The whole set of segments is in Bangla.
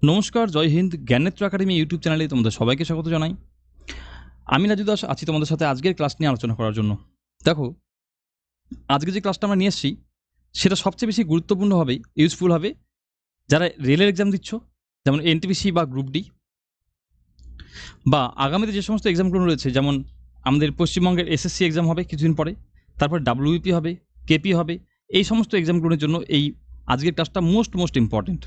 নমস্কার, জয় হিন্দ। জ্ঞাননেত্র একাডেমি ইউটিউব চ্যানেলে তোমাদের সবাইকে স্বাগত জানাই। আমি রাজু দাস আছি তোমাদের সাথে আজকের ক্লাস নিয়ে আলোচনা করার জন্য। দেখো, আজকে যে ক্লাসটা আমরা নিয়ে এসেছি সেটা সবচেয়ে বেশি গুরুত্বপূর্ণ হবে, ইউজফুল হবে যারা রেলের এক্সাম দিচ্ছ, যেমন এনটিপিসি বা গ্রুপ ডি, বা আগামীতে যে সমস্ত এক্সামগুলো রয়েছে, যেমন আমাদের পশ্চিমবঙ্গের এসএসসি এক্সাম হবে কিছুদিন পরে, তারপর ডাব্লিউপি হবে, কেপি হবে। এই সমস্ত এক্সামগুলোর জন্য এই আজকের ক্লাসটা মোস্ট ইম্পর্টেন্ট।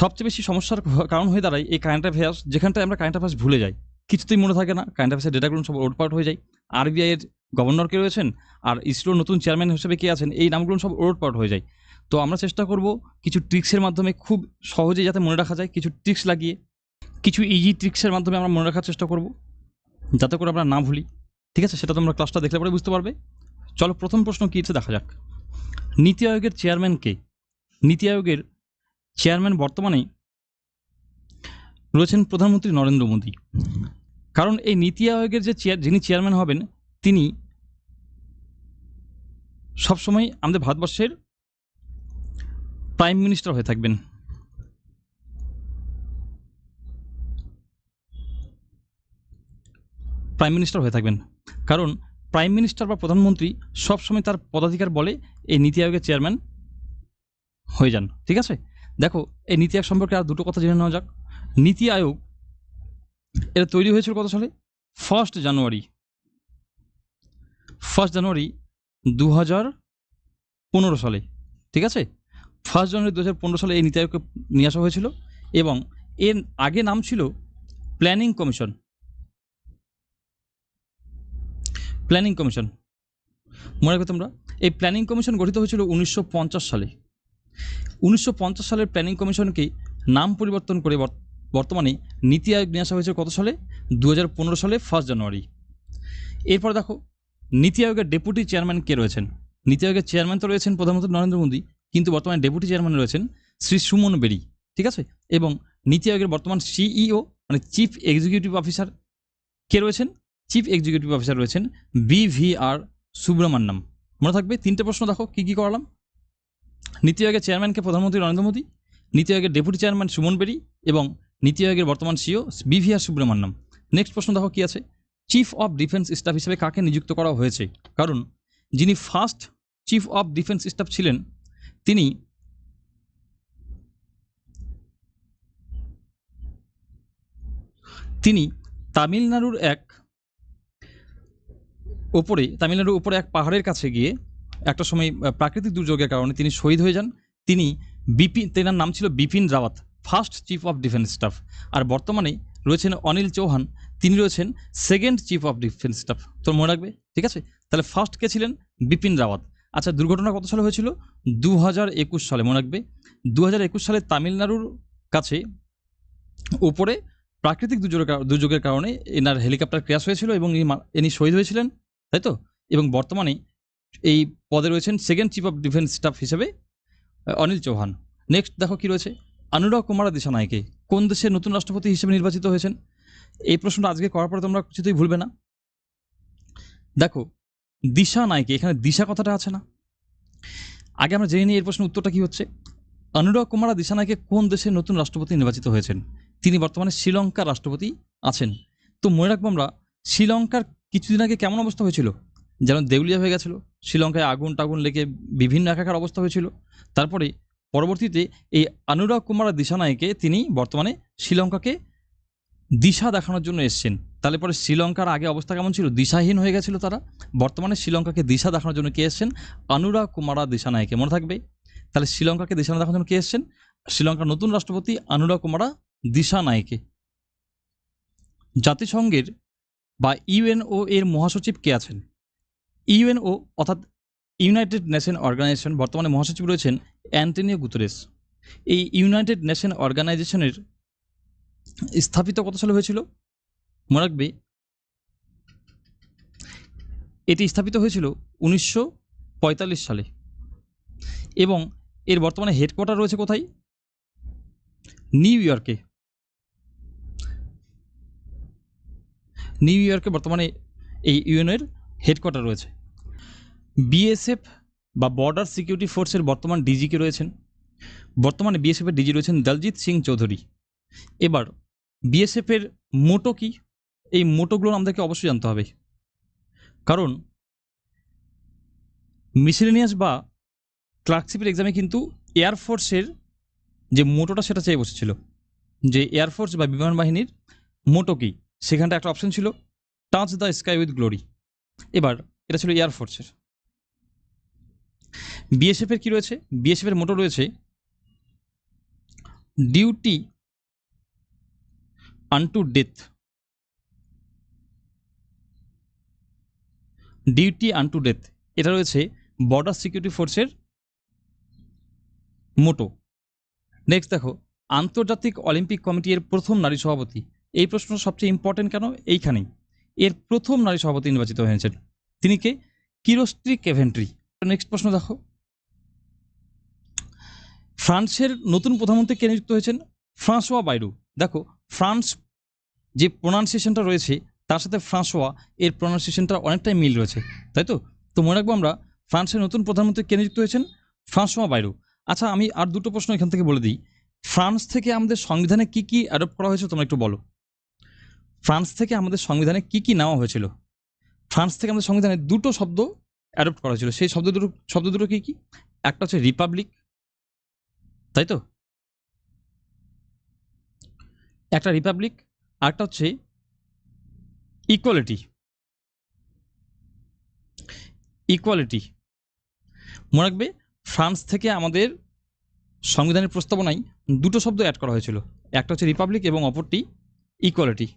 সবচেয়ে বেশি সমস্যার কারণ হয়ে দাঁড়ায় এই কারেন্ট অ্যাফেয়ার্স, যেখানটায় আমরা কারেন্ট অ্যাফেয়ার্স ভুলে যাই, কিছুতেই মনে থাকে না, কারেন্ট অ্যাফেয়ার্সের ডেটাগুলো সব ওলটপালট হয়ে যায়। আরবিআই এর গভর্নর কে রয়েছেন আর ইসরোর নতুন চেয়ারম্যান হিসেবে কে আছেন, এই নামগুলো সব ওলটপালট হয়ে যায়। তো আমরা চেষ্টা করব কিছু ট্রিক্সের মাধ্যমে খুব সহজে যাতে মনে রাখা যায়, কিছু ট্রিক্স লাগিয়ে, কিছু ইজি ট্রিক্সের মাধ্যমে আমরা মনে রাখার চেষ্টা করব, যাতে করে আমরা না ভুলি। ঠিক আছে, সেটা তোমরা ক্লাসটা দেখলে পরে বুঝতে পারবে। চলো, প্রথম প্রশ্ন কী হচ্ছে দেখা যাক। নীতি আয়োগের চেয়ারম্যান কে? নীতি আয়োগের চেয়ারম্যান বর্তমানে রয়েছেন প্রধানমন্ত্রী নরেন্দ্র মোদী। কারণ এই নীতি আয়োগের যে যিনি চেয়ারম্যান হবেন, তিনি সবসময় আমাদের ভারতবর্ষের প্রাইম মিনিস্টার হয়ে থাকবেন। প্রাইম মিনিস্টার হয়ে থাকবেন, কারণ প্রাইম মিনিস্টার বা প্রধানমন্ত্রী সবসময় তার পদাধিকার বলে এই নীতি আয়োগের চেয়ারম্যান হয়ে যান। ঠিক আছে, দেখো এই নীতি আয়োগ সম্পর্কে আর দুটো কথা জেনে নেওয়া যাক। নীতি আয়োগ এটা তৈরি হয়েছিল কত সালে? 1 জানুয়ারি 2015 সালে। ঠিক আছে, 1 জানুয়ারি 2015 সালে এই নীতি আয়োগকে নিয়ে আসা হয়েছিল, এবং এর আগে নাম ছিল প্ল্যানিং কমিশন। প্ল্যানিং কমিশন মনে রাখবে তোমরা। এই প্ল্যানিং কমিশন গঠিত হয়েছিল 1950 সালে। 1950 সালের প্ল্যানিং কমিশনকে নাম পরিবর্তন করে বর্তমানে নীতি আয়োগ নিয়ে আসা হয়েছে কত সালে? 2015 সালে 1 জানুয়ারি। এরপর দেখো, নীতি আয়োগের ডেপুটি চেয়ারম্যান কে রয়েছেন? নীতি আয়োগের চেয়ারম্যান তো রয়েছেন প্রধানমন্ত্রী নরেন্দ্র মোদী, কিন্তু বর্তমানে ডেপুটি চেয়ারম্যান রয়েছেন শ্রী সুমন বেরি। ঠিক আছে, এবং নীতি আয়োগের বর্তমান সিইও মানে চিফ এক্সিকিউটিভ অফিসার কে রয়েছেন? চিফ এক্সিকিউটিভ অফিসার রয়েছেন বিভিআর সুব্রহ্মণ্যম। মনে থাকবে। তিনটে প্রশ্ন দেখো কী কী করালাম। নীতি আয়োগের চেয়ারম্যানকে প্রধানমন্ত্রী নরেন্দ্র মোদী, নীতি আয়োগের ডেপুটি চেয়ারম্যান সুমন বেরি, এবং নীতি আয়োগের বর্তমান সিইও বিভিআর সুব্রহ্মণ্যম। নেক্সট প্রশ্ন দেখো কী আছে। চিফ অফ ডিফেন্স স্টাফ হিসেবে কাকে নিযুক্ত করা হয়েছে? কারণ যিনি first chief of defence staff ছিলেন তিনি তামিলনাড়ুর উপরে এক পাহাড়ের কাছে গিয়ে একটা সময় প্রাকৃতিক দুর্যোগের কারণে তিনি শহীদ হয়ে যান। তেনার নাম ছিল Bipin Rawat, first chief of defence staff. আর বর্তমানে রয়েছেন অনিল চৌহান, তিনি রয়েছেন second chief of defence staff. তো মনে রাখবে। ঠিক আছে, তাহলে ফার্স্ট কে ছিলেন? বিপিন রাওয়াত। আচ্ছা, দুর্ঘটনা কত সালে হয়েছিল? 2021 সালে। মনে রাখবে, 2021 সালে তামিলনাড়ুর কাছে উপরে প্রাকৃতিক দুর্যোগের কারণে এনার হেলিকপ্টার ক্র্যাশ হয়েছিল এবং ইনি শহীদ হয়েছিলেন, তাই তো? এবং বর্তমানে এই পদে রয়েছেন second chief of defence staff হিসেবে অনিল চৌহান। নেক্সট দেখো কি রয়েছে। অনুরাগ কুমার দিশানায়কে কোন দেশের নতুন রাষ্ট্রপতি হিসেবে নির্বাচিত হয়েছেন? এই প্রশ্নটা আজকে করার পরে তোমরা কিছুতেই ভুলবে না। দেখো, দিশা নায়কে, এখানে দিশা কথাটা আছে না? আগে আমরা জেনে নিই এর প্রশ্নের উত্তরটা কি হচ্ছে। অনুরাগ কুমার দিশানায়কে কোন দেশের নতুন রাষ্ট্রপতি নির্বাচিত হয়েছেন? তিনি বর্তমানে শ্রীলঙ্কার রাষ্ট্রপতি আছেন। তো মনে রাখবো আমরা, শ্রীলঙ্কার কিছুদিন আগে কেমন অবস্থা হয়েছিল? যেন দেউলিয়া হয়ে গেছিলো, শ্রীলঙ্কায় আগুন টাগুন লেগে বিভিন্ন একাকার অবস্থা হয়েছিল। তারপরে পরবর্তীতে এই অনুরাগ কুমার দিশানায়কে তিনি বর্তমানে শ্রীলঙ্কাকে দিশা দেখানোর জন্য এসছেন। তাহলে পরে শ্রীলঙ্কার আগে অবস্থা কেমন ছিল? দিশাহীন হয়ে গেছিল তারা। বর্তমানে শ্রীলঙ্কাকে দিশা দেখানোর জন্য কে এসছেন? অনুরাগ কুমার দিশানায়কে। মনে থাকবে। তাহলে শ্রীলঙ্কাকে দিশা দেখানোর জন্য কে এসছেন? শ্রীলঙ্কার নতুন রাষ্ট্রপতি অনুরাগ কুমার দিশানায়কে। জাতিসংঘের বা ইউএনও এর মহাসচিব কে আছেন? ইউএনও অর্থাৎ ইউনাইটেড নেশন অর্গানাইজেশন, বর্তমানে মহাসচিব রয়েছেন অ্যান্টনিও গুতেরেস। এই ইউনাইটেড নেশন অর্গানাইজেশনের স্থাপিত কত সালে হয়েছিল? মনে রাখবে, এটি স্থাপিত হয়েছিল 1945 সালে, এবং এর বর্তমানে হেডকোয়ার্টার রয়েছে কোথায়? নিউ ইয়র্কে। নিউ ইয়র্কে বর্তমানে এই ইউএনওর হেডকোয়ার্টার রয়েছে। বিএসএফ বা বর্ডার সিকিউরিটি ফোর্সের বর্তমান ডিজি কে রয়েছেন? বর্তমানে বিএসএফের ডিজি রয়েছেন দলজিৎ সিং চৌধুরী। এবার বিএসএফ এর মোটো কি, এই মোটোগুলো আমাদেরকে অবশ্যই জানতে হবে, কারণ মিসেলেনিয়াস বা ক্লার্কশিপের এক্সামে কিন্তু এয়ারফোর্সের যে মোটোটা সেটা চেয়ে বসেছিল, যে এয়ারফোর্স বা বিমান বাহিনীর মোটো কি, সেখানটা একটা অপশন ছিল touch the sky with glory. এবার এটা ছিল এয়ারফোর্সের। বিএসএফ এর কি রয়েছে, বিএসএফ এর মোটো রয়েছে ডিউটি আনটু ডেথ। ডিউটি আনটু ডেথ এটা রয়েছে বর্ডার সিকিউরিটি ফোর্সের মোটো। নেক্সট দেখো, আন্তর্জাতিক অলিম্পিক কমিটি এর প্রথম নারী সভাপতি, এই প্রশ্নটা সবচেয়ে ইম্পর্টেন্ট কেন, এইখানেই এর প্রথম নারী সভাপতি নির্বাচিত হয়েছেন, তিনি কে, কিরোস্ট্রি কেভেন্ট্রি। নেক্সট প্রশ্ন দেখো, ফ্রান্সের নতুন প্রধানমন্ত্রী কে নিযুক্ত হয়েছেন, ফ্রাঁসোয়া বাইরু। দেখো ফ্রান্স যে প্রোনাউন্সিয়েশনটা রয়েছে তার সাথে ফ্রাঁসোয়া এর প্রোনাউন্সিয়েশনটা অনেকটাই মিল রয়েছে, তাই তো। তো মনে রাখবো আমরা ফ্রান্সের নতুন প্রধানমন্ত্রী কে নিযুক্ত হয়েছেন, ফ্রাঁসোয়া বাইরু। আচ্ছা আমি আর দুটো প্রশ্ন এখান থেকে বলে দিই, ফ্রান্স থেকে আমাদের সংবিধানে কি কি অ্যাডপ্ট করা হয়েছে তোমরা একটু বলো। ফ্রান্স থেকে আমাদের সংবিধানে কি কি নেওয়া হয়েছিল, ফ্রান্স থেকে আমাদের সংবিধানে দুটো শব্দ অ্যাডপ্ট করা হয়েছিল, সেই শব্দ দুটো কি কি, একটা হচ্ছে রিপাবলিক, তাই তো, একটা রিপাবলিক, আরেকটা হচ্ছে ইকুয়ালিটি। ইকুয়ালিটি মনে রাখবে, ফ্রান্স থেকে আমাদের সংবিধানের প্রস্তাবনায় দুটো শব্দ অ্যাড করা হয়েছিল, একটা হচ্ছে রিপাবলিক এবং অপরটি ইকুয়ালিটি।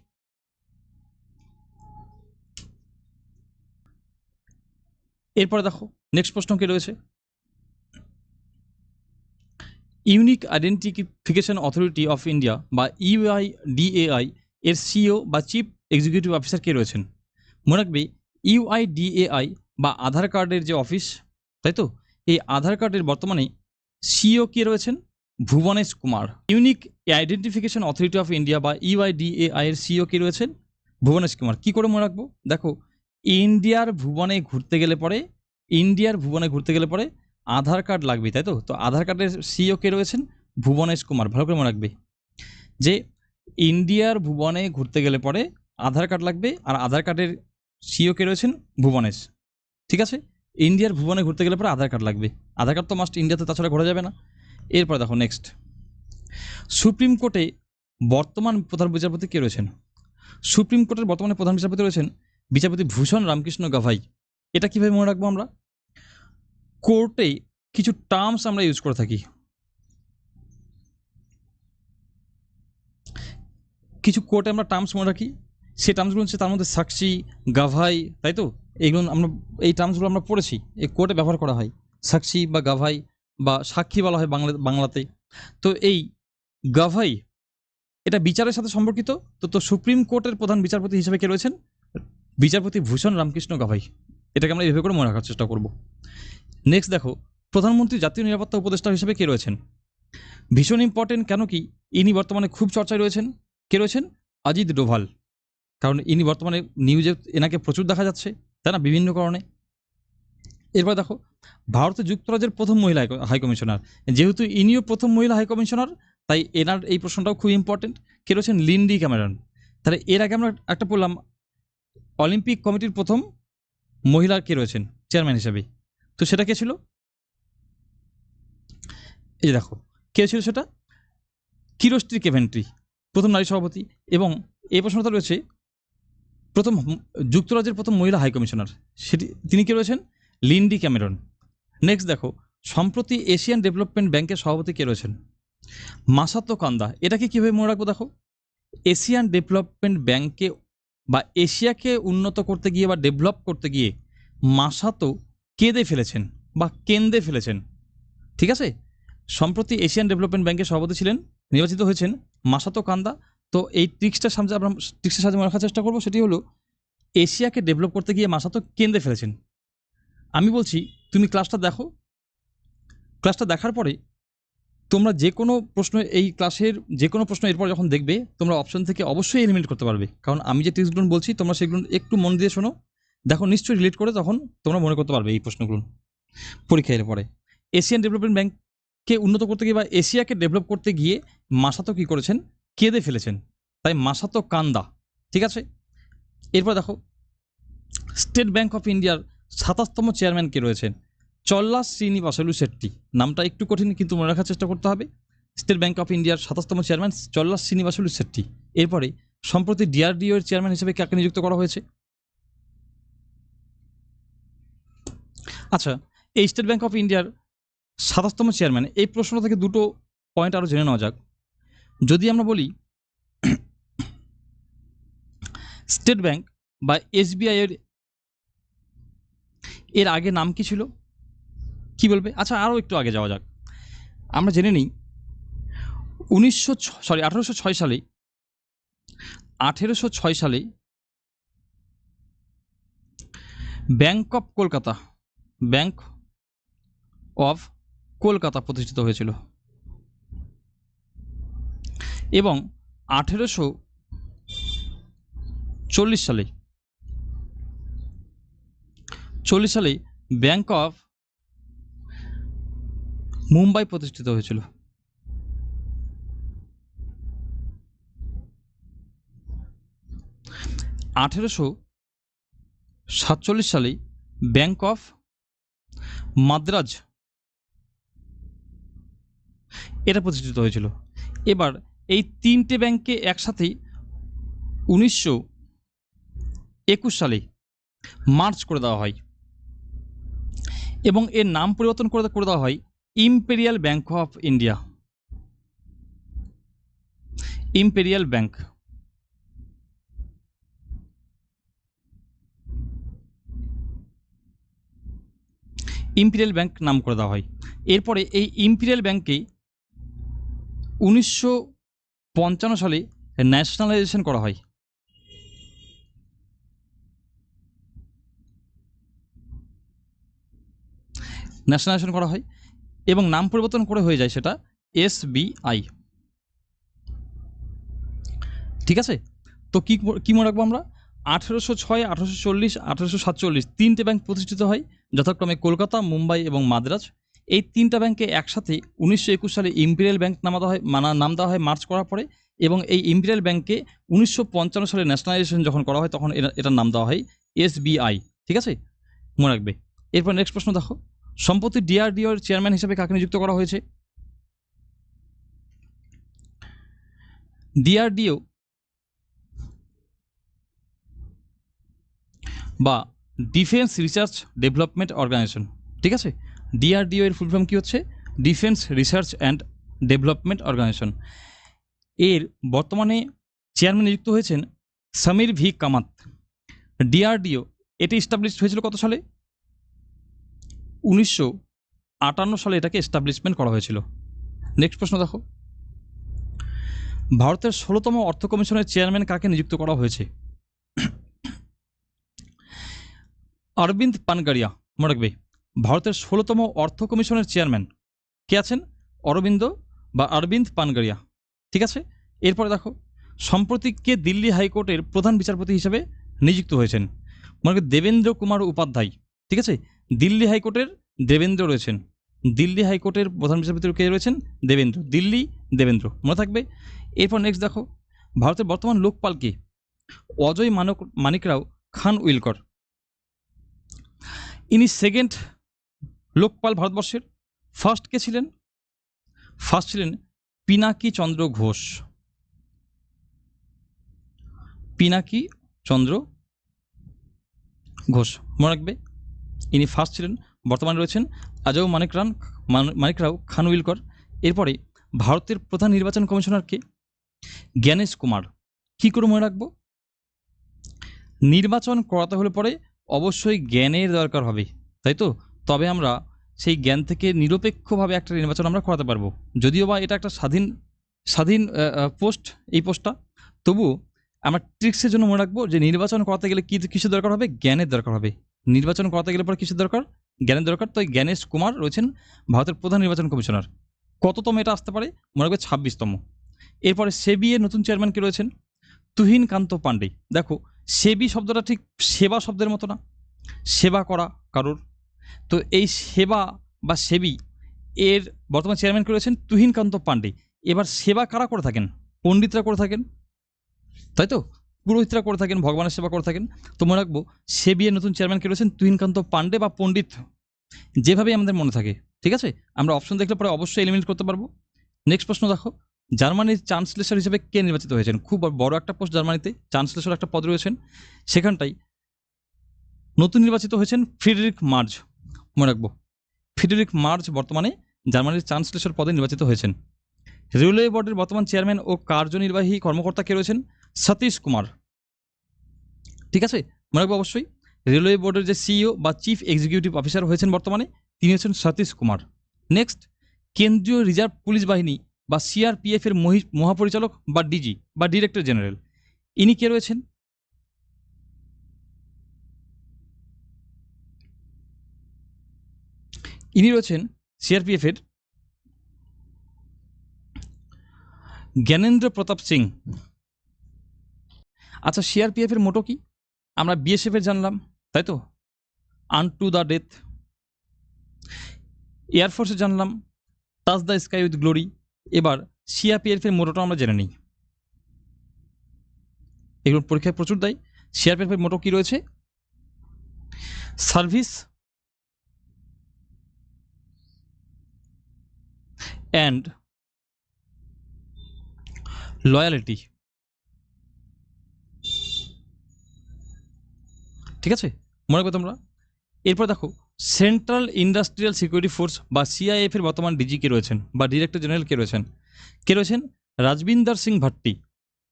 এরপরে দেখো নেক্সট প্রশ্ন কি রয়েছে, unique identification authority of India বা ইউআইডিএআই এর সিইও বা চিফ এক্সিকিউটিভ অফিসার কে রয়েছেন। মনে রাখবে ইউআইডিএআই বা আধার কার্ডের যে অফিস, তাই তো, এই আধার কার্ডের বর্তমানে সিইও কে রয়েছেন, Bhuvnesh Kumar. Unique identification authority of India বা ইউআইডিএআই এর সিইও কে রয়েছেন, ভুবনেশ কুমার। কি করে মনে রাখবো, দেখো ইন্ডিয়ার ভুবনে ঘুরতে গেলে পরে আধার কার্ড লাগবে, তাই তো। তো আধার কার্ডের সিইও কে রয়েছেন, ভুবনেশ কুমার। ভালো করে মনে রাখবে যে ইন্ডিয়ার ভুবনে ঘুরতে গেলে পরে আধার কার্ড লাগবে, আর আধার কার্ডের সিইও কে রয়েছেন, ভুবনেশ। ঠিক আছে, ইন্ডিয়ার ভুবনে ঘুরতে গেলে পরে আধার কার্ড লাগবে, আধার কার্ড তো মাস্ট ইন্ডিয়াতে, তাছাড়া ঘোরা যাবে না। এরপরে দেখো নেক্সট, সুপ্রিম কোর্টে বর্তমান প্রধান বিচারপতি কে রয়েছেন, সুপ্রিম কোর্টের বর্তমানে প্রধান বিচারপতি রয়েছেন বিচারপতি ভূষণ রামকৃষ্ণ গাভাই। এটা কিভাবে মনে রাখবো আমরা, কোর্টে কিছু টার্মস আমরা ইউজ করে থাকি, কিছু কোর্টে আমরা টার্মস মনে রাখি, সেই টার্মসগুলো হচ্ছে তার মধ্যে সাক্ষী, গাভাই, তাই তো। এইগুলো আমরা, এই টার্মসগুলো আমরা পড়েছি, এই কোর্টে ব্যবহার করা হয়, সাক্ষী বা গাভাই বা সাক্ষী বলা হয় বাংলাতে। তো এই গাভাই এটা বিচারের সাথে সম্পর্কিত। তো সুপ্রিম কোর্টের প্রধান বিচারপতি হিসেবে কে রয়েছেন, বিচারপতি ভূষণ রামকৃষ্ণ গাভাই। এটাকে আমরা এভাবে করে মনে রাখার চেষ্টা করব। নেক্সট দেখো, প্রধানমন্ত্রী জাতীয় নিরাপত্তা উপদেষ্টা হিসেবে কে রয়েছেন, ভীষণ ইম্পর্টেন্ট, কেন কি ইনি বর্তমানে খুব চর্চায় রয়েছেন, কে রয়েছেন, অজিত ডোভাল। কারণ ইনি বর্তমানে নিউজে এনাকে প্রচুর দেখা যাচ্ছে, তাই না, বিভিন্ন কারণে। এরপর দেখো, ভারতের যুক্তরাজ্যের প্রথম মহিলা হাইকমিশনার, যেহেতু ইনিও প্রথম মহিলা হাইকমিশনার, তাই এনার এই প্রশ্নটাও খুব ইম্পর্টেন্ট, কে রয়েছেন, লিন্ডি ক্যামেরন। তাহলে এর আগে আমরা একটা পড়লাম অলিম্পিক কমিটির প্রথম মহিলা কে রয়েছেন চেয়ারম্যান হিসেবে, তো সেটা কে ছিল, এই যে দেখো কে ছিল সেটা, কিরোস্ট্রি কেভেন্ট্রি, প্রথম নারী সভাপতি। এবং এই প্রশ্নটা রয়েছে প্রথম যুক্তরাজ্যের প্রথম মহিলা হাইকমিশনার, তিনি কে রয়েছেন, লিন্ডি ক্যামেরন। নেক্সট দেখো, সম্প্রতি এশিয়ান ডেভেলপমেন্ট ব্যাংকের সভাপতি কে রয়েছেন, মাসাতো কান্দা। এটাকে কীভাবে মনে রাখবো, দেখো এশিয়ান ডেভেলপমেন্ট ব্যাংকে বা এশিয়াকে উন্নত করতে গিয়ে বা ডেভেলপ করতে গিয়ে মাসাতো কেঁদে ফেলেছেন বা কেন্দ্রে ফেলেছেন, ঠিক আছে। সম্প্রতি এশিয়ান ডেভেলপমেন্ট ব্যাংকের সভাপতি ছিলেন, নির্বাচিত হয়েছেন মাসাতো কান্দা। তো এই ট্রিক্সটার সাথে মনে রাখার চেষ্টা করবো, সেটি হলো এশিয়াকে ডেভেলপ করতে গিয়ে মাসাতো কেন্দ্রে ফেলেছেন। আমি বলছি তুমি ক্লাসটা দেখো, ক্লাসটা দেখার পরে তোমরা যে কোনো প্রশ্ন, এই ক্লাসের যে কোনো প্রশ্ন এরপর যখন দেখবে তোমরা অপশন থেকে অবশ্যই এলিমিনেট করতে পারবে, কারণ আমি যে ট্রিক্সগুলো বলছি তোমরা সেগুলো একটু মন দিয়ে শোনো, দেখো নিশ্চয়ই রিলেট করে তখন তোমরা মনে করতে পারবে এই প্রশ্নগুলো পরীক্ষা এর পরে। এশিয়ান ডেভেলপমেন্ট ব্যাংককে উন্নত করতে গিয়ে বা এশিয়াকে ডেভেলপ করতে গিয়ে মাসাতো কী করেছেন, কেঁদে ফেলেছেন, তাই মাসাতো কান্দা। ঠিক আছে, এরপর দেখো স্টেট ব্যাংক অফ ইন্ডিয়ার 27তম চেয়ারম্যান কে রয়েছেন? চল্লা শ্রীনিবাসলু শেট্টি। নামটা একটু কঠিন, কিন্তু মনে রাখার চেষ্টা করতে হবে। স্টেট ব্যাংক অফ ইন্ডিয়ার 27তম চেয়ারম্যান চল্লা শ্রীনিবাসলু শেট্টি। এরপরে সম্প্রতি ডিআরডিও এর চেয়ারম্যান হিসেবে কাকে নিযুক্ত করা হয়েছে? আচ্ছা, এই স্টেট ব্যাংক অফ ইন্ডিয়ার 27তম চেয়ারম্যান, এই প্রশ্ন থেকে দুটো পয়েন্ট আরও জেনে নেওয়া যাক। যদি আমরা বলি স্টেট ব্যাংক বা এসবিআই এর আগে নাম কি ছিল, কি বলবে? আচ্ছা, আরও একটু আগে যাওয়া যাক, আমরা জেনে নিই 1806 সালে ব্যাংক অফ কলকাতা প্রতিষ্ঠিত হয়েছিল এবং 1840 সালে ব্যাংক অফ মুম্বাই প্রতিষ্ঠিত হয়েছিল। 1847 সালে ব্যাংক অফ মাদ্রাজ এটা প্রতিষ্ঠিত হয়েছিল। এবার এই তিনটে ব্যাংককে একসাথে 1921 সালে মার্জ করে দেওয়া হয় এবং এর নাম পরিবর্তন করে দেওয়া হয় imperial bank of India. Imperial bank. Imperial bank নাম করে দেওয়া হয়। এরপরে এই ইম্পেরিয়াল ব্যাংককে 1955 সালে ন্যাশনালাইজেশন করা হয়। ন্যাশনালাইজেশন করা হয় এবং নাম পরিবর্তন করে হয়ে যায় সেটা এসবিআই। ঠিক আছে, তো কি মনে রাখবো আমরা? 1806, 1840, 1847 তিনটে ব্যাংক প্রতিষ্ঠিত হয়, যথাক্রমে কলকাতা, মুম্বাই এবং মাদ্রাজ। এই তিনটা ব্যাংকে একসাথে 1921 সালে ইম্পেরিয়াল ব্যাংক নাম দেওয়া হয় মার্চ করার পরে, এবং এই ইম্পেরিয়াল ব্যাংককে 1955 সালে ন্যাশনালাইজেশন যখন করা হয় তখন এটার নাম দেওয়া হয় এসবিআই। ঠিক আছে, মনে রাখবে। এরপর নেক্সট প্রশ্ন দেখো, সম্প্রতি ডিআরডিও এর চেয়ারম্যান হিসেবে কাকে নিযুক্ত করা হয়েছে? ডিআরডিও বা ডিফেন্স রিসার্চ ডেভেলপমেন্ট অর্গানাইজেশন। ঠিক আছে, ডিআরডিও এর ফুল ফর্ম কী হচ্ছে? Defence research and development organisation. এর বর্তমানে চেয়ারম্যান নিযুক্ত হয়েছেন সমীর ভি কামাত। ডিআরডিও এটি এস্টাবলিশড হয়েছিল কত সালে? 1958 সালে এটাকে এস্টাবলিশমেন্ট করা হয়েছিল। নেক্সট প্রশ্ন দেখো, ভারতের 16তম অর্থ কমিশনের চেয়ারম্যান কাকে নিযুক্ত করা হয়েছে? অরবিন্দ পানগাড়িয়া। মনে রাখবে, ভারতের 16তম অর্থ কমিশনের চেয়ারম্যান কে আছেন? অরবিন্দ পানগাড়িয়া। ঠিক আছে, এরপরে দেখো, সম্প্রতি কে দিল্লি হাইকোর্টের প্রধান বিচারপতি হিসেবে নিযুক্ত হয়েছেন? মনে রাখবে, দেবেন্দ্র কুমার উপাধ্যায়। ঠিক আছে, দিল্লি হাইকোর্টের দেবেন্দ্র রয়েছেন। দিল্লি হাইকোর্টের প্রধান বিচারপতি কে রয়েছেন? দেবেন্দ্র। মনে থাকবে। এরপর নেক্সট দেখো, ভারতের বর্তমান লোকপাল কে? অজয় মানিকরাও খানউইলকর। ইনি সেকেন্ড লোকপাল ভারতবর্ষের। ফার্স্ট কে ছিলেন? ফার্স্ট ছিলেন পিনাকি চন্দ্র ঘোষ। পিনাকি চন্দ্র ঘোষ, মনে রাখবে, ইনি ফার্স্ট ছিলেন। বর্তমানে রয়েছেন অজয় মানিকরাও খানউইলকর। এরপরে ভারতের প্রধান নির্বাচন কমিশনার কে? জ্ঞানেশ কুমার। কী করে মনে রাখবো? নির্বাচন করাতে হলে পরে অবশ্যই জ্ঞানের দরকার হবে, তাই তো? তবে আমরা সেই জ্ঞান থেকে নিরপেক্ষভাবে একটা নির্বাচন আমরা করাতে পারবো। যদিও বা এটা একটা স্বাধীন পোস্ট, এই পোস্টটা, তবু আমরা ট্রিক্সের জন্য মনে রাখবো যে নির্বাচন করাতে গেলে কিসের দরকার হবে? জ্ঞানের দরকার হবে। নির্বাচন করাতে গেলে পরে কিসের দরকার? জ্ঞানের দরকার। তো এই জ্ঞানেশ কুমার রয়েছেন ভারতের প্রধান নির্বাচন কমিশনার। কততম এটা আসতে পারে? মনে রাখবে 26তম। এরপরে সেবি এর নতুন চেয়ারম্যান কে রয়েছেন? তুহিন কান্ত পান্ডে। দেখো, সেবি শব্দটা ঠিক সেবা শব্দের মতো না, সেবা করা কারোর। তো এই সেবা বা সেবি এর বর্তমান চেয়ারম্যান কে রয়েছেন? তুহিন কান্ত পান্ডে। এবার সেবা কারা করে থাকেন? পণ্ডিতরা করে থাকেন, তাই তো, পুরোহিতরা করে থাকেন, ভগবানের সেবা করে থাকেন। তো মনে রাখবো সেবিএর নতুন চেয়ারম্যান কে রয়েছেন তুহিনকান্ত পান্ডে বা পণ্ডিত, যেভাবেই আমাদের মনে থাকে। ঠিক আছে, আমরা অপশন দেখলে পরে অবশ্যই এলিমিনেট করতে পারবো। নেক্সট প্রশ্ন দেখো, জার্মানির চ্যান্সেলর হিসেবে কে নির্বাচিত হয়েছেন? খুব বড় একটা পোস্ট জার্মানিতে, চ্যান্সেলর একটা পদ রয়েছেন, সেখানটাই নতুন নির্বাচিত হয়েছেন ফ্রিডরিখ মার্জ। মনে রাখবো ফ্রিডরিখ মার্জ বর্তমানে জার্মানির চ্যান্সেলর পদে নির্বাচিত হয়েছেন। রেলওয়ে বোর্ডের বর্তমান চেয়ারম্যান ও কার্যনির্বাহী কর্মকর্তা কে রয়েছেন? সতীশ কুমার। ঠিক আছে, মনে রাখবো অবশ্যই রেলওয়ে বোর্ডের যে সিইও বা চিফ এক্সিকিউটিভ অফিসার হয়েছেন বর্তমানে, তিনি হচ্ছেন সতীশ কুমার। নেক্সট, কেন্দ্রীয় রিজার্ভ পুলিশ বাহিনী বা সিআরপিএফ এর মহাপরিচালক বা ডিজি বা ডিরেক্টর জেনারেল, ইনি কে রয়েছেন? ইনি রয়েছেন সিআরপিএফ এর জ্ঞানেন্দ্র প্রতাপ সিং। আচ্ছা, সিআরপিএফ এর মোটো কি? আমরা বিএসএফ এর জানলাম, তাই তো, আনটু দ্য ডেথ। এয়ারফোর্সে জানলাম touch the sky with glory. এবার সিআরপিএফ এর মোটোটা আমরা জেনে নিই, এগুলো পরীক্ষায় প্রচুর দেয়। সিআরপিএফ এর মোটো কি রয়েছে? Service and loyalty. ঠিক আছে, মনে রাখবে তোমরা। এরপর দেখো সেন্ট্রাল ইন্ডাস্ট্রিয়াল সিকিউরিটি ফোর্স বা সিআইএফ এর বর্তমান ডিজি কে রয়েছেন বা ডিরেক্টর জেনারেল কে রয়েছেন? কে রয়েছেন? রাজবিন্দর সিং ভাট্টি।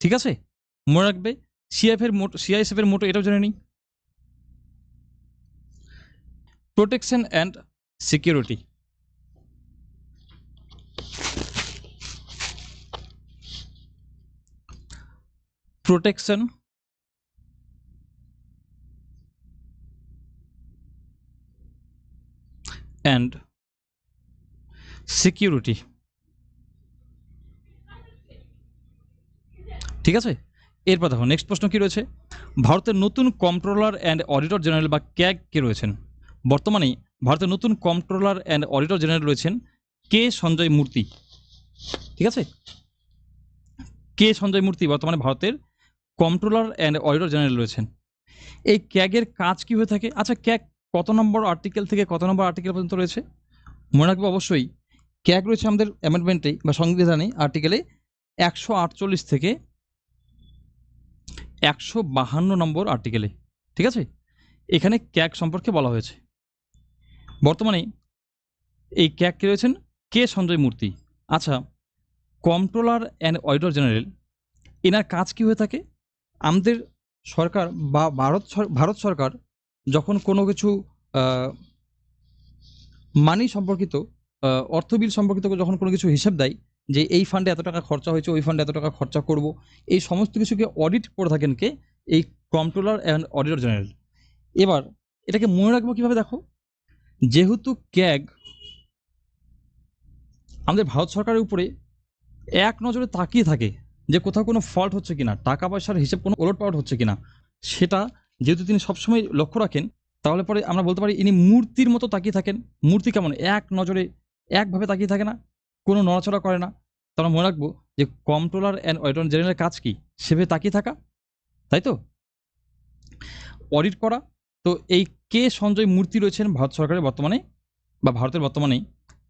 ঠিক আছে, মনে রাখবে সিআইএসএফ এর মোটো এটাও জেনে নিই, protection and security. Protection and security. ঠিক আছে, এরপর দেখো নেক্সট প্রশ্ন কি রয়েছে, ভারতের নতুন কন্ট্রোলার অ্যান্ড অডিটর জেনারেল বা ক্যাগ কে রয়েছেন? বর্তমানে ভারতের নতুন কন্ট্রোলার অ্যান্ড অডিটর জেনারেল রয়েছেন কে সঞ্জয় মূর্তি। ঠিক আছে, কে সঞ্জয় মূর্তি বর্তমানে ভারতের কন্ট্রোলার অ্যান্ড অডিটর জেনারেল রয়েছেন। এই ক্যাগের কাজ কি হয়ে থাকে? আচ্ছা, ক্যাগ কত নম্বর আর্টিকেল থেকে কত নম্বর আর্টিকেল পর্যন্ত রয়েছে? মনে রাখবে অবশ্যই ক্যাগ রয়েছে আমাদের অ্যামেন্ডমেন্টে বা সংবিধানে আর্টিকেলে 148 থেকে 152 নম্বর আর্টিকেলে। ঠিক আছে, এখানে ক্যাগ সম্পর্কে বলা হয়েছে। বর্তমানে এই ক্যাগ কে রয়েছেন কে সঞ্জয় মূর্তি। আচ্ছা, কন্ট্রোলার অ্যান্ড অডিটর জেনারেল, এনার কাজ কি হয়ে থাকে? আমাদের সরকার বা ভারত সরকার যখন কোনো কিছু মানি সম্পর্কিত অর্থ বিল সম্পর্কিত যখন কোনো কিছু হিসাব দেয় যে এই ফান্ডে এত টাকা খরচা হয়েছে, ওই ফান্ডে এত টাকা খরচা করব, এই সমস্ত কিছুকে অডিট করে থাকেন কে? এই কন্ট্রোলার অ্যান্ড অডিটর জেনারেল। এবার এটাকে মনে রাখবো কীভাবে? দেখো, যেহেতু ক্যাগ আমাদের ভারত সরকারের উপরে এক নজরে তাকিয়ে থাকে যে কোথাও কোনো ফল্ট হচ্ছে কিনা, টাকা পয়সার হিসেব কোনো ওলটপালট হচ্ছে কিনা, সেটা যেহেতু তিনি সবসময় লক্ষ্য রাখেন, তাহলে পরে আমরা বলতে পারি ইনি মূর্তির মতো তাকিয়ে থাকেন। মূর্তি কেমন এক নজরে একভাবে তাকিয়ে থাকে না, কোনো নড়াচড়া করে না। তাহলে মনে রাখবো যে কন্ট্রোলার অ্যান্ড অডিটর জেনারেলের কাজ কি? সেভাবে তাকিয়ে থাকা, তাই তো, অডিট করা। তো এই কে সঞ্জয় মূর্তি রয়েছেন ভারত সরকারের বর্তমানে বা ভারতের বর্তমানে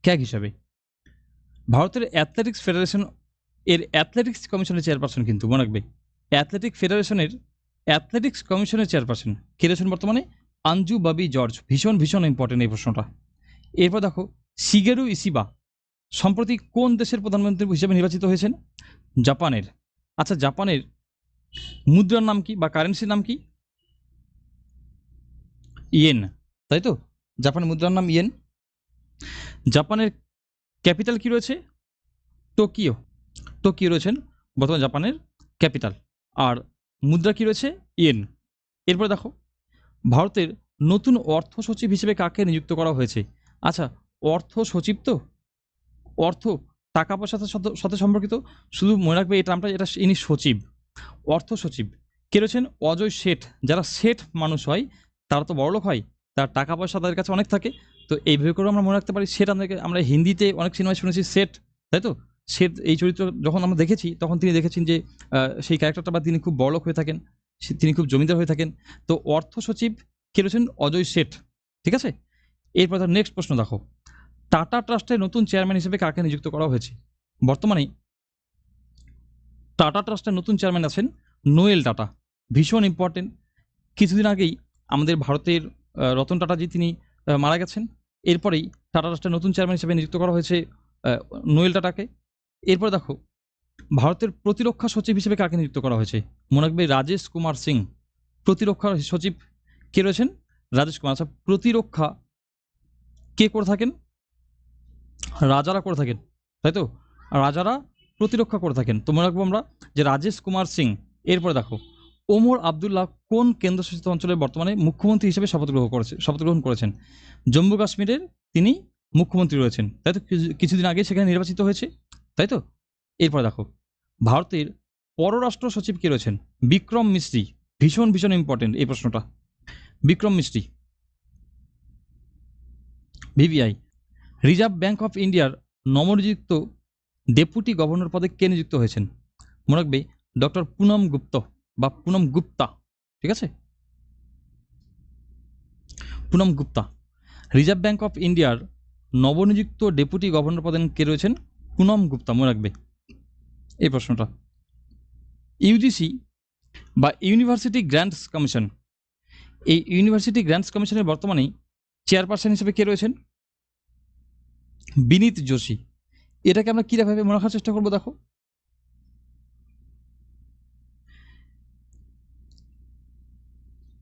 ক্যাগ হিসাবে। ভারতের অ্যাথলেটিক্স ফেডারেশন এর অ্যাথলেটিক্স কমিশনের চেয়ারপারসন, কিন্তু মনে রাখবে অ্যাথলেটিক্স কমিশনের চেয়ারপারসন কে রয়েছেন বর্তমানে? আঞ্জু বাবি জর্জ। ভীষণ ইম্পর্টেন্ট এই প্রশ্নটা। এরপর দেখো শিগেরু ইসিবা সম্প্রতি কোন দেশের প্রধানমন্ত্রী হিসেবে নির্বাচিত হয়েছেন? জাপানের। আচ্ছা, জাপানের মুদ্রার নাম কি বা কারেন্সির নাম কি? ইয়েন, তাই তো, জাপানের মুদ্রার নাম ইয়েন। জাপানের ক্যাপিটাল কি রয়েছে? টোকিও। টোকিও রয়েছেন বর্তমানে জাপানের ক্যাপিটাল। আর মুদ্রা কি রয়েছে? ইয়েন। এরপরে দেখো ভারতের নতুন অর্থ সচিব হিসেবে কাকে নিযুক্ত করা হয়েছে? আচ্ছা, অর্থ সচিব তো, অর্থ টাকা পয়সার সাথে সম্পর্কিত, শুধু মনে রাখবে এই টার্মটা, এটা ইনি সচিব, অর্থ সচিব। কে রয়েছেন? অজয় শেঠ। যারা শেঠ মানুষ হয় তারা তো বড়লোক হয়, তার টাকা পয়সা তাদের কাছে অনেক থাকে, তো এইভাবে করে আমরা মনে রাখতে পারি শেঠ। আমরা হিন্দিতে অনেক সিনেমায় শুনেছি শেঠ, তাই তো, এই চরিত্র যখন আমরা দেখেছি তখন তিনি দেখেছেন যে সেই ক্যারেক্টারটা বা তিনি খুব বড়লোক হয়ে থাকেন, তিনি খুব জমিদার হয়ে থাকেন। তো অর্থ সচিব কে রয়েছেন? অজয় শেঠ। ঠিক আছে, এরপর তার নেক্সট প্রশ্ন দেখো, টাটা ট্রাস্টের নতুন চেয়ারম্যান হিসেবে কাকে নিযুক্ত করা হয়েছে? বর্তমানে টাটা ট্রাস্টের নতুন চেয়ারম্যান আছেন নোয়েল টাটা। ভীষণ ইম্পর্টেন্ট। কিছুদিন আগেই আমাদের ভারতের রতন টাটাজি তিনি মারা গেছেন। এরপরেই টাটা ট্রাস্টের নতুন চেয়ারম্যান হিসেবে নিযুক্ত করা হয়েছে নোয়েল টাটাকে। এরপরে দেখো, ভারতের প্রতিরক্ষা সচিব হিসেবে কাকে নিযুক্ত করা হয়েছে? মনে রাখবে রাজেশ কুমার সিং। প্রতিরক্ষা সচিব কে রয়েছেন? রাজেশ কুমার। আচ্ছা, প্রতিরক্ষা কে করে থাকেন? রাজারা করে থাকেন, তাই তো? রাজারা প্রতিরক্ষা করে থাকেন। তো মনে রাখবো আমরা যে রাজেশ কুমার সিং। এরপরে দেখো, ওমর আবদুল্লাহ কোন কেন্দ্রশাসিত অঞ্চলের বর্তমানে মুখ্যমন্ত্রী হিসেবে শপথ গ্রহণ করেছেন? জম্মু কাশ্মীরের তিনি মুখ্যমন্ত্রী রয়েছেন, তাই তো? কিছুদিন আগে সেখানে নির্বাচিত হয়েছে, তাই তো? এরপর দেখো, ভারতের পররাষ্ট্র সচিব কে রয়েছেন? বিক্রম মিস্ত্রি। ভীষণ ভীষণ ইম্পর্টেন্ট এই প্রশ্নটা। বিক্রম মিস্ত্রি, ভিভিআই। রিজার্ভ ব্যাঙ্ক অফ ইন্ডিয়ার নবনিযুক্ত ডেপুটি গভর্নর পদে কে নিযুক্ত হয়েছেন? মনে রাখবে ডক্টর পুনম গুপ্ত বা পুনম গুপ্তা। ঠিক আছে, Poonam Gupta. Reserve bank of ইন্ডিয়ার নবনিযুক্ত ডেপুটি গভর্নর পদে কে রয়েছেন? পুনম গুপ্তা। মনে রাখবে এই প্রশ্নটা। ইউজিসি বা ইউনিভার্সিটি গ্র্যান্টস কমিশন, এই ইউনিভার্সিটি গ্র্যান্টস কমিশনের বর্তমানে চেয়ারপারসন হিসেবে কে রয়েছেন? বিনীত যোশী। এটাকে আমরা কীভাবে মনে রাখার চেষ্টা করবো? দেখো,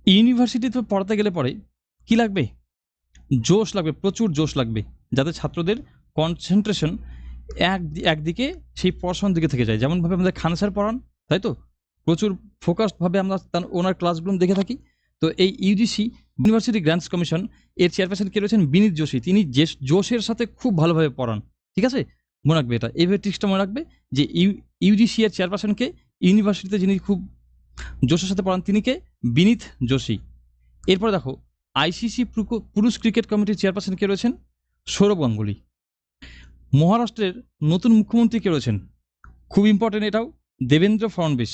ইউনিভার্সিটিতে পড়াতে গেলে পরে কি লাগবে? জোশ লাগবে, প্রচুর জোশ লাগবে, যাতে ছাত্রদের কনসেন্ট্রেশন একদিকে সেই পড়াশোনার দিকে থেকে যায়। যেমনভাবে আমাদের খান স্যার পড়ান, তাই তো? প্রচুর ফোকাসডভাবে আমরা ওনার ক্লাসগুলো দেখে থাকি। তো এই ইউজিসি ইউনিভার্সিটি গ্র্যান্টস কমিশন এর চেয়ারপারসন কে রয়েছেন? বিনীত যোশী। তিনি জোশের সাথে খুব ভালোভাবে পড়ান। ঠিক আছে, মনে রাখবে এটা, এইভাবে ট্রিক্সটা মনে রাখবে যে ইউজিসি এর চেয়ারপারসনকে, ইউনিভার্সিটিতে যিনি খুব জোশের সাথে পড়ান তিনি কে? বিনীত যোশী। এরপর দেখো, আইসিসি পুরুষ ক্রিকেট কমিটির চেয়ারপারসন কে রয়েছেন? সৌরভ গাঙ্গুলি। মহারাষ্ট্রের নতুন মুখ্যমন্ত্রী কে রয়েছেন? খুব ইম্পর্টেন্ট এটাও, দেবেন্দ্র ফডনবিস।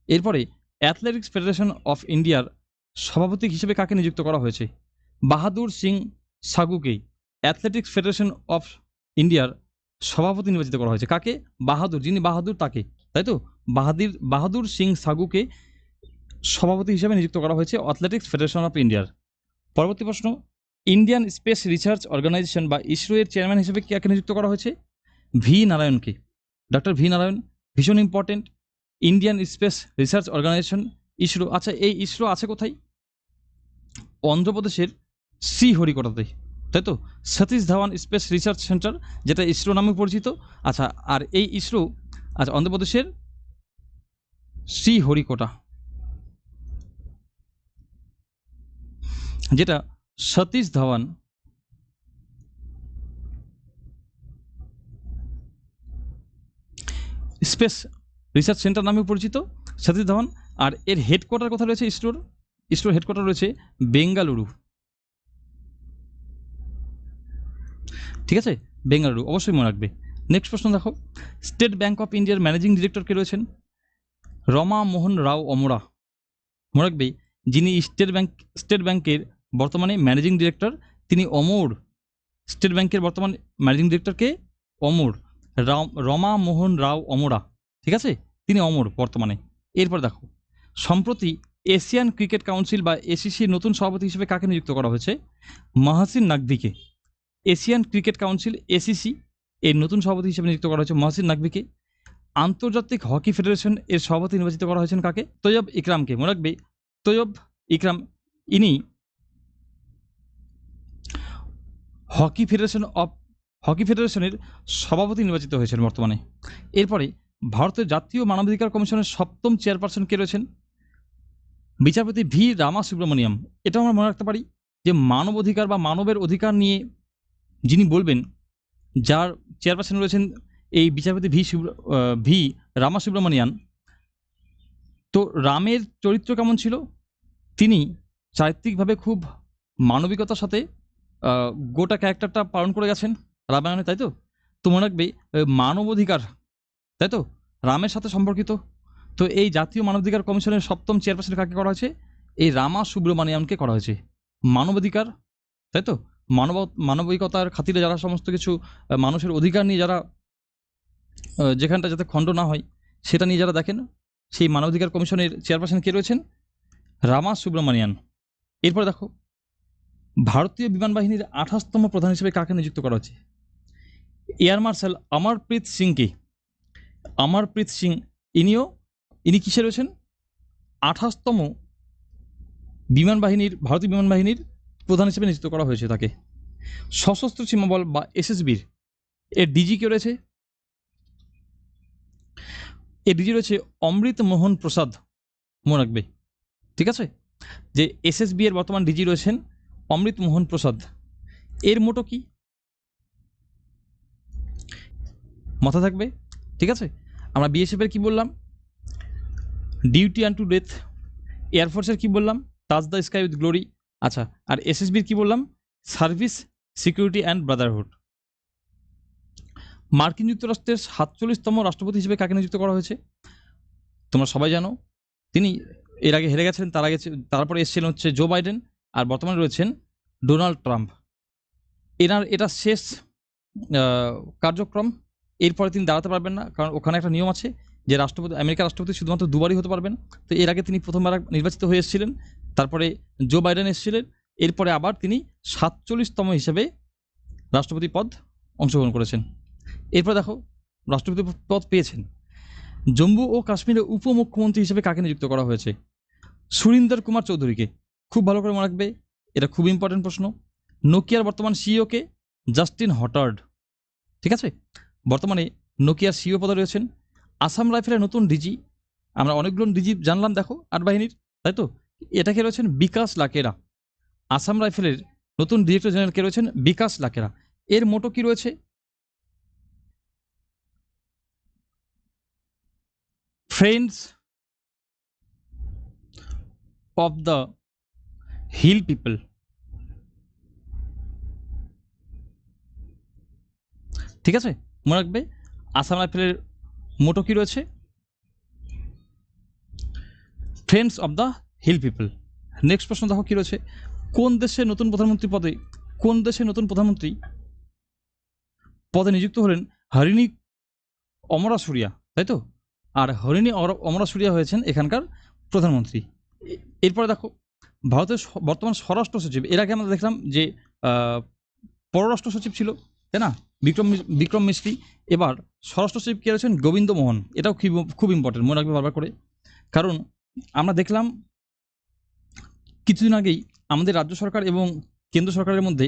এরপরে অ্যাথলেটিক্স ফেডারেশন অফ ইন্ডিয়ার সভাপতি হিসেবে কাকে নিযুক্ত করা হয়েছে? বাহাদুর সিং সাগুকে অ্যাথলেটিক্স ফেডারেশন অফ ইন্ডিয়ার সভাপতি নির্বাচিত করা হয়েছে। কাকে? বাহাদুর, যিনি বাহাদুর তাকে, তাই তো? বাহাদুর সিং সাগুকে সভাপতি হিসেবে নিযুক্ত করা হয়েছে অ্যাথলেটিক্স ফেডারেশন অফ ইন্ডিয়ার। পরবর্তী প্রশ্ন, ইন্ডিয়ান স্পেস রিসার্চ অর্গানাইজেশন বা ইসরো এর চেয়ারম্যান হিসেবে কাকে নিযুক্ত করা হয়েছে? ভি নারায়ণকে। ডক্টর ভি নারায়ণ, ভীষণ important. Indian space research organisation, ISRO. আচ্ছা, এই ইসরো আছে কোথায়? অন্ধ্রপ্রদেশের শ্রীহরিকোটাতে, তাই তো? Satish Dhawan space research centre, যেটা ইসরো নামে পরিচিত। আচ্ছা, আর এই ইসরো, আচ্ছা, অন্ধ্রপ্রদেশের শ্রীহরিকোটা, যেটা Satish Dhawan space research centre নামে পরিচিত, সতীশ ধাওয়ান। আর এর হেডকোয়ার্টার কোথায় রয়েছে ইসরোর হেডকোয়ার্টার রয়েছে বেঙ্গালুরু। ঠিক আছে, বেঙ্গালুরু অবশ্যই মনে রাখবে। নেক্সট প্রশ্ন দেখো, স্টেট ব্যাঙ্ক অফ ইন্ডিয়ার ম্যানেজিং ডিরেক্টর কে রয়েছেন? রমা মোহন রাও অমরা। মনে রাখবে, যিনি স্টেট ব্যাংকের বর্তমানে ম্যানেজিং ডিরেক্টর তিনি অমর। স্টেট ব্যাংকের বর্তমান ম্যানেজিং ডিরেক্টরকে অমর, রমা মোহন রাও অমরা। ঠিক আছে, তিনি অমর বর্তমানে। এরপর দেখো, সম্প্রতি এশিয়ান ক্রিকেট কাউন্সিল বা এসিসির নতুন সভাপতি হিসেবে কাকে নিযুক্ত করা হয়েছে? মহসিন নাকভিকে। এশিয়ান ক্রিকেট কাউন্সিল এসিসি এর নতুন সভাপতি হিসেবে নিযুক্ত করা হয়েছে মহসিন নাকভিকে। আন্তর্জাতিক হকি ফেডারেশন এর সভাপতি নির্বাচিত করা হয়েছেন কাকে? তৈয়ব ইকরামকে। মনে রাখবে, তৈয়ব ইকরাম, ইনি হকি ফেডারেশনের সভাপতি নির্বাচিত হয়েছেন বর্তমানে। এরপরে ভারতের জাতীয় মানবাধিকার কমিশনের সপ্তম চেয়ারপারসন কে রয়েছেন? বিচারপতি ভি রামা সুব্রমণিয়াম। এটা আমরা মনে রাখতে পারি যে মানবাধিকার বা মানবের অধিকার নিয়ে যিনি বলবেন, যার চেয়ারপারসন রয়েছেন এই বিচারপতি ভি রামা সুব্রমণিয়ান। তো রামের চরিত্র কেমন ছিল? তিনি চারিত্রিকভাবে খুব মানবিকতার সাথে গোটা ক্যারেক্টারটা পালন করে গেছেন রামায়ণে, তাই তো? তো মনে রাখবে মানবাধিকার, তাই তো, রামের সাথে সম্পর্কিত। তো এই জাতীয় মানবাধিকার কমিশনের 7ম চেয়ারপারসন কাকে করা হয়েছে? এই রামা সুব্রমণিয়ানকে করা হয়েছে। মানবাধিকার, তাই তো, মানবিকতার খাতিরে যারা সমস্ত কিছু মানুষের অধিকার নিয়ে যারা যেখানটা যাতে খণ্ড না হয় সেটা নিয়ে যারা দেখেন, সেই মানবাধিকার কমিশনের চেয়ারপারসন কে রয়েছেন? রামা সুব্রমণিয়ান। এরপরে দেখো, ভারতীয় বিমান বাহিনীর 28তম প্রধান হিসেবে কাকে নিযুক্ত করা হচ্ছে? এয়ার মার্শাল অমরপ্রীত সিংকে। অমরপ্রীত সিং ইনি কিসে রয়েছেন? 28তম ভারতীয় বিমান বাহিনীর প্রধান হিসেবে নিযুক্ত করা হয়েছে তাকে। সশস্ত্র সীমাবল বা এসএসবির এর ডিজি কে রয়েছে? এর ডিজি রয়েছে অমৃত মোহন প্রসাদ, মনে রাখবে, ঠিক আছে। যে এসএসবি এর বর্তমান ডিজি রয়েছেন অমৃত মোহন প্রসাদ। এর মোটো কি মাথা থাকবে, ঠিক আছে। আমরা বিএসএফ এর কি বললাম? Duty আনটু death. এয়ারফোর্সের কি বললাম? Touch the sky with glory. আচ্ছা, আর এসএসবির কি বললাম? Service, security and Brotherhood. মার্কিন যুক্তরাষ্ট্রের 47তম রাষ্ট্রপতি হিসেবে কাকে নিযুক্ত করা হয়েছে? তোমরা সবাই জানো, তিনি এর আগে হেরে গেছেন, তারপরে এসেছিলেন হচ্ছে জো বাইডেন, আর বর্তমানে রয়েছেন ডোনাল্ড ট্রাম্প। এটা শেষ কার্যক্রম। এরপরে তিনি দাঁড়াতে পারবেন না, কারণ ওখানে একটা নিয়ম আছে যে আমেরিকার রাষ্ট্রপতি শুধুমাত্র দুবারই হতে পারবেন। তো এর আগে তিনি প্রথমবার নির্বাচিত হয়ে এসেছিলেন, তারপরে জো বাইডেন এসেছিলেন, এরপরে আবার তিনি 47তম হিসেবে রাষ্ট্রপতি পদ অংশগ্রহণ করেছেন। এরপর দেখো, রাষ্ট্রপতি পদ পেয়েছেন। জম্মু ও কাশ্মীরের উপমুখ্যমন্ত্রী হিসেবে কাকে নিযুক্ত করা হয়েছে? সুরিন্দর কুমার চৌধুরীকে। খুব ভালো করে মনে রাখবে, এটা খুব ইম্পর্টেন্ট প্রশ্ন। নোকিয়ার বর্তমান সিইও কে? জাস্টিন হটার্ড, ঠিক আছে। বর্তমানে নোকিয়ার সিইও পদে রয়েছেন। আসাম রাইফেলের নতুন ডিজি, আমরা অনেকগুলো ডিজি জানলাম দেখো 8 বাহিনীর, তাই তো। এটাকে রয়েছেন বিকাশ লাকেরা। আসাম রাইফেলের নতুন ডিরেক্টর জেনারেল কে রয়েছেন? বিকাশ লাকেরা। এর মোটো কি রয়েছে? Friends of the hill people, ঠিক আছে। মনে রাখবে, আসাম রাইফেলের মোটো কি রয়েছে? Friends of the hill people. Next প্রশ্ন দেখো কি রয়েছে। কোন দেশের নতুন প্রধানমন্ত্রী পদে নিযুক্ত হলেন হরিণী অমরাসুরিয়া, তাই তো। আর হরিণী অমরাসুরিয়া হয়েছেন এখানকার প্রধানমন্ত্রী। এরপরে দেখো, ভারতের বর্তমান স্বরাষ্ট্র সচিব, এর আগে আমরা দেখলাম যে পররাষ্ট্র সচিব ছিল, তাই না, বিক্রম মিস্ত্রি। এবার স্বরাষ্ট্র সচিব কে রয়েছেন? গোবিন্দ মোহন। এটাও খুব ইম্পর্টেন্ট, মনে রাখবে বারবার করে, কারণ আমরা দেখলাম কিছুদিন আগেই আমাদের রাজ্য সরকার এবং কেন্দ্র সরকারের মধ্যে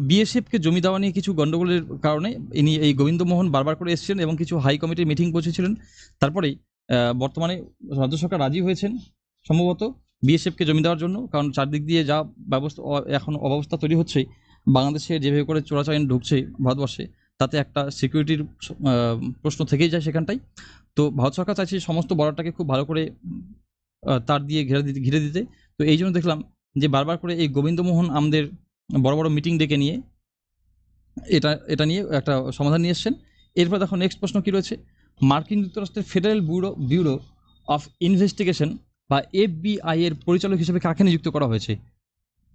বিএসএফকে জমি দেওয়া নিয়ে কিছু গণ্ডগোলের কারণে ইনি এই গোবিন্দ মোহন বারবার করে এসেছিলেন এবং কিছু হাই কমিটির মিটিং বসেছিলেন। তারপরেই বর্তমানে রাজ্য সরকার রাজি হয়েছেন সম্ভবত বিএসএফকে জমি দেওয়ার জন্য, কারণ চারদিক দিয়ে যা ব্যবস্থা এখন অবস্থা তৈরি হচ্ছে, বাংলাদেশে যেভাবে করে চোরাচালান ঢুকছে ভারতবর্ষে, তাতে একটা সিকিউরিটির প্রশ্ন থেকেই যায় সেখানটাই। তো ভারত সরকার চাইছে সমস্ত বর্ডারটাকে খুব ভালো করে তার দিয়ে ঘিরে দিতে। তো এই জন্য দেখলাম যে বারবার করে এই গোবিন্দমোহন আমাদের বড় বড় মিটিং ডেকে নিয়ে এটা নিয়ে একটা সমাধান নিয়ে এসছেন। এরপর দেখো নেক্সট প্রশ্ন কি রয়েছে। মার্কিন যুক্তরাষ্ট্রের ফেডারেল ব্যুরো অফ ইনভেস্টিগেশন বা এফবিআই এর পরিচালক হিসেবে কাকে নিযুক্ত করা হয়েছে?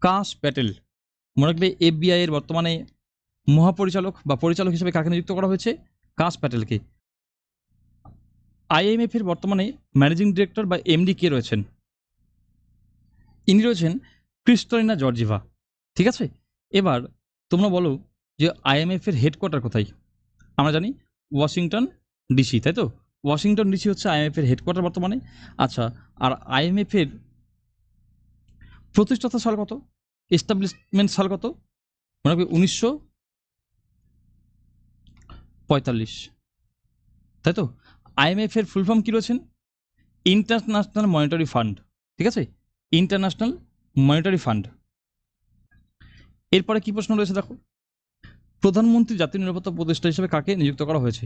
কাশ প্যাটেল। মনে রাখবে, এফবিআই এর বর্তমানে মহাপরিচালক বা পরিচালক হিসেবে কাকে নিযুক্ত করা হয়েছে? কাশ প্যাটেলকে। আইএমএফ এর বর্তমানে ম্যানেজিং ডিরেক্টর বা এমডি কে রয়েছেন? ইনি রয়েছেন ক্রিস্টালিনা জর্জিভা, ঠিক আছে। এবার তোমরা বলো যে আইএমএফ এর হেডকোয়ার্টার কোথায়? আমরা জানি ওয়াশিংটন ডিসি, তাই তো। ওয়াশিংটন ডিসি হচ্ছে আইএমএফ এর হেডকোয়ার্টার বর্তমানে। আচ্ছা, আর আইএমএফ এর প্রতিষ্ঠাতা সাল কত? এস্টাবলিশমেন্ট সাল কত? মনে রাখবে 1945, তাই তো। আইএমএফ এর ফুল ফর্ম কি রয়েছেন? ইন্টারন্যাশনাল মনিটারি ফান্ড, ঠিক আছে, ইন্টারন্যাশনাল মনিটারি ফান্ড। এরপরে কি প্রশ্ন রয়েছে দেখো। প্রধানমন্ত্রী জাতীয় নিরাপত্তা উপদেষ্টা হিসেবে কাকে নিযুক্ত করা হয়েছে?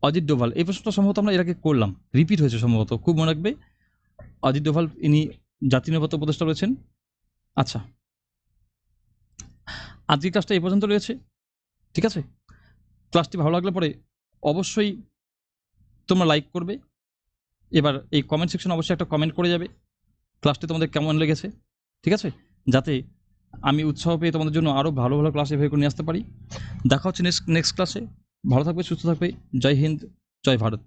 অজিত ডোভাল। এই প্রশ্নটা সম্ভবত আমরা এর আগে করলাম, রিপিট হয়েছে সম্ভবত, খুব মনে রাখবে। অজিত ডোভাল ইনি জাতীয় নিরাপত্তা উপদেষ্টা রয়েছেন। আচ্ছা, আজকের ক্লাসটা এই পর্যন্ত রয়েছে, ঠিক আছে। ক্লাসটি ভালো লাগলে পরে অবশ্যই তোমরা লাইক করবে। এবার এই কমেন্ট সেকশনে অবশ্যই একটা কমেন্ট করে যাবে ক্লাসটি তোমাদের কেমন লেগেছে, ঠিক আছে, যাতে আমি উৎসাহ পেয়ে তোমাদের জন্য আরও ভালো ভালো ক্লাস এভাবে করে নিয়ে আসতে পারি। দেখা হচ্ছে নেক্সট ক্লাসে। ভালো থাকবে, সুস্থ থাকবে। জয় হিন্দ, জয় ভারত।